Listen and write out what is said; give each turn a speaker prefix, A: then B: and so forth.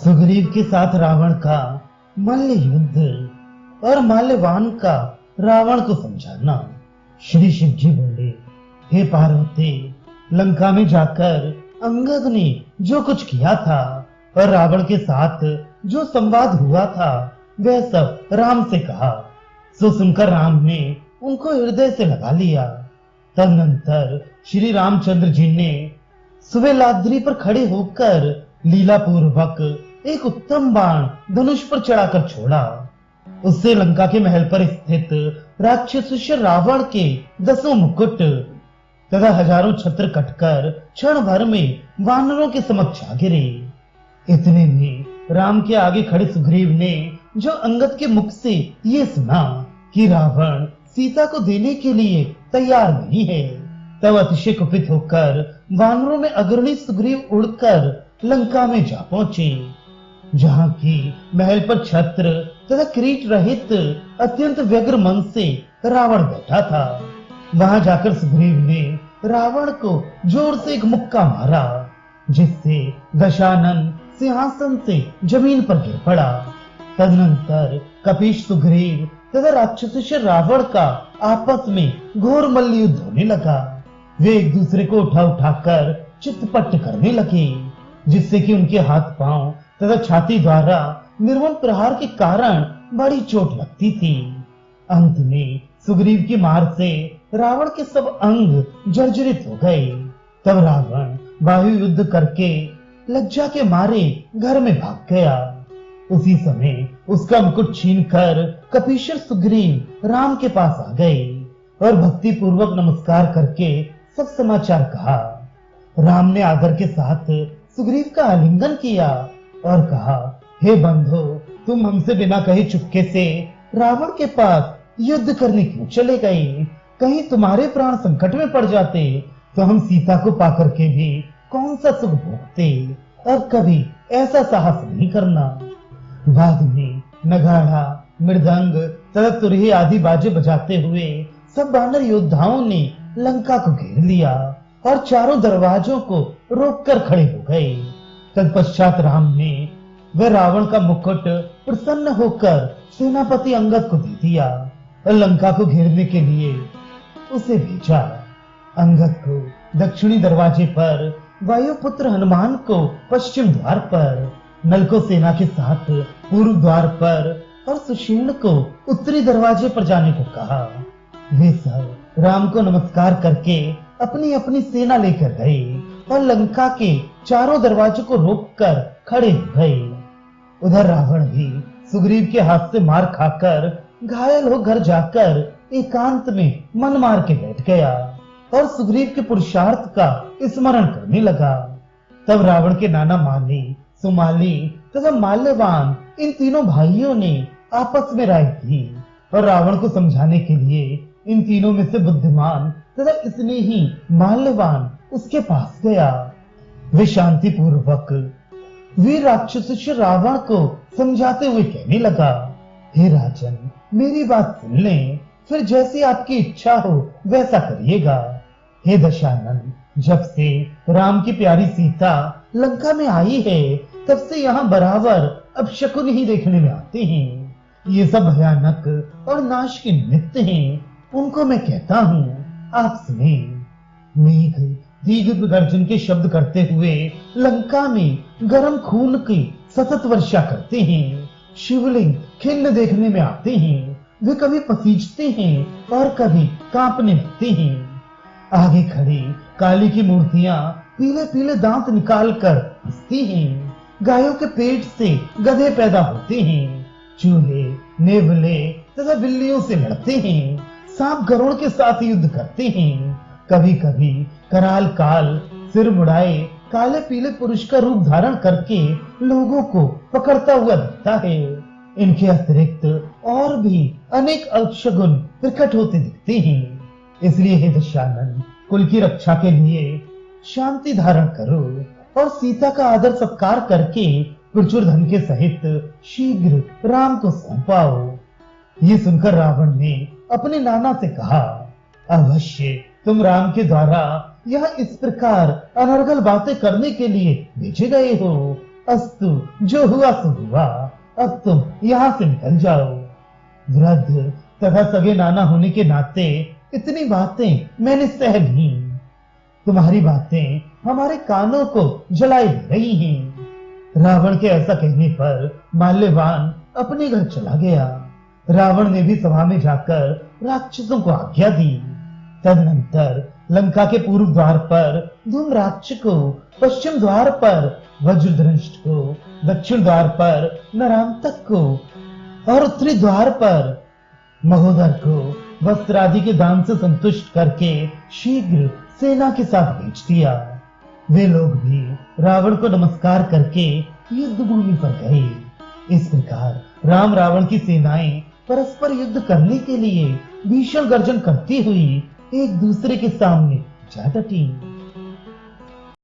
A: सुग्रीव के साथ रावण का मल्ल युद्ध और माल्यवान का रावण को समझाना। श्री शिव जी बोले, हे पार्वती, लंका में जाकर अंगद ने जो कुछ किया था और रावण के साथ जो संवाद हुआ था वह सब राम से कहा। सो सुनकर राम ने उनको हृदय से लगा लिया। तदनंतर श्री रामचंद्र जी ने सुवेलाद्रि पर खड़े होकर लीला पूर्वक एक उत्तम बाण धनुष पर चढ़ाकर छोड़ा। उससे लंका के महल पर स्थित राक्षस रावण के 10 मुकुट तथा हजारों छत्र कटकर क्षण भर में वानरों के समक्ष आ गिरे। इतने में राम के आगे खड़े सुग्रीव ने जो अंगद के मुख से ये सुना कि रावण सीता को देने के लिए तैयार नहीं है, तब अतिशय कुपित होकर वानरों में अग्रणी सुग्रीव उड़कर लंका में जा पहुंचे, जहां की महल पर छत्र तथा किरीट रहित अत्यंत व्यग्र मन से रावण बैठा था। वहां जाकर सुग्रीव ने रावण को जोर से एक मुक्का मारा, जिससे दशानन सिंहासन से जमीन पर गिर पड़ा। तदनंतर कपीश सुग्रीव तथा राक्षस रावण का आपस में घोर मल्ल युद्ध होने लगा। वे एक दूसरे को उठा उठाकर चितपट करने लगे, जिससे कि उनके हाथ पांव तथा छाती द्वारा निर्मम प्रहार के कारण बड़ी चोट लगती थी। अंत में सुग्रीव की मार से रावण के सब अंग जर्जरित हो गए। तब रावण बाहु युद्ध करके लज्जा के मारे घर में भाग गया। उसी समय उसका मुकुट छीनकर कपीशर सुग्रीव राम के पास आ गए और भक्ति पूर्वक नमस्कार करके सब समाचार कहा। राम ने आदर के साथ सुग्रीव का आलिंगन किया और कहा, हे बंधु, तुम हमसे बिना कहे चुपके से रावण के पास युद्ध करने क्यों चले गए? कहीं तुम्हारे प्राण संकट में पड़ जाते तो हम सीता को पाकर के भी कौन सा सुख भोगते। अब कभी ऐसा साहस नहीं करना। बाद में नगाड़ा, मृदंग तथा तुरही आदि बाजे बजाते हुए सब वानर योद्धाओं ने लंका को घेर लिया और चारों दरवाजों को रोककर खड़े हो गए। तत्पश्चात राम ने वह रावण का मुकुट प्रसन्न होकर सेनापति अंगद को दे दिया और लंका को घेरने के लिए उसे भेजा। अंगद को दक्षिणी दरवाजे पर, वायुपुत्र हनुमान को पश्चिम द्वार पर, नल को सेना के साथ पूर्व द्वार पर और सुशीर्ण को उत्तरी दरवाजे पर जाने को कहा। वे सब राम को नमस्कार करके अपनी अपनी सेना लेकर गए और लंका के चारों दरवाजों को रोककर खड़े हो गए। उधर रावण भी सुग्रीव के हाथ से मार खाकर घायल हो घर जाकर एकांत में मन मार के बैठ गया और सुग्रीव के पुरुषार्थ का स्मरण करने लगा। तब रावण के नाना माली, सुमाली तथा माल्यवान इन तीनों भाइयों ने आपस में राय की और रावण को समझाने के लिए इन तीनों में से बुद्धिमान तथा इसने ही माल्यवान उसके पास गया। वे शांति पूर्वक वीर राक्षस रावण को समझाते हुए कहने लगा, हे राजन, मेरी बात सुन लें, फिर जैसी आपकी इच्छा हो वैसा करिएगा। हे दशानन, जब से राम की प्यारी सीता लंका में आई है तब से यहाँ बराबर अब शकुन ही देखने में आते हैं। ये सब भयानक और नाश के निमित्त हैं। उनको मैं कहता हूँ, आप सुने। मेघ दीर्घ गर्जन के शब्द करते हुए लंका में गर्म खून की सतत वर्षा करते हैं। शिवलिंग खिन्न देखने में आते हैं। वे कभी पसीजते हैं और कभी कांपने लगते हैं। आगे खड़ी काली की मूर्तियां पीले पीले दांत निकालकर हंसती हैं। गायों के पेट से गधे पैदा होते हैं। चूहे, नेवले तथा बिल्लियों से लड़ते हैं। सांप गरुड़ के साथ युद्ध करते हैं। कभी कभी कराल काल सिर मुड़ाए काले पीले पुरुष का रूप धारण करके लोगों को पकड़ता हुआ दिखता है। इनके अतिरिक्त और भी अनेक अपशगुन प्रकट होते दिखते हैं। इसलिए हे दशानन, कुल की रक्षा के लिए शांति धारण करो और सीता का आदर सत्कार करके प्रचुर धन के सहित शीघ्र राम को सौंपाओ। ये सुनकर रावण ने अपने नाना से कहा, अवश्य तुम राम के द्वारा यह इस प्रकार अनर्गल बातें करने के लिए भेजे गए हो। अस्तु, जो हुआ सो हुआ, अब तुम यहाँ से निकल जाओ। वृद्ध तथा सगे नाना होने के नाते इतनी बातें मैंने सह ली। तुम्हारी बातें हमारे कानों को जलाए दे रही हैं। रावण के ऐसा कहने पर माल्यवान अपने घर चला गया। रावण ने भी सभा में जाकर राक्षसों को आज्ञा दी। तदनंतर लंका के पूर्व द्वार पर धूम्राक्ष को, पश्चिम द्वार पर वज्रधृष्ट को, दक्षिण द्वार पर नरांतक को और उत्तरी द्वार पर महोदर को वस्त्र आदि के दान से संतुष्ट करके शीघ्र सेना के साथ भेज दिया। वे लोग भी रावण को नमस्कार करके युद्ध भूमि पर गए। इस प्रकार राम रावण की सेनाएं परस्पर युद्ध करने के लिए भीषण गर्जन करती हुई एक दूसरे के सामने जा डटी।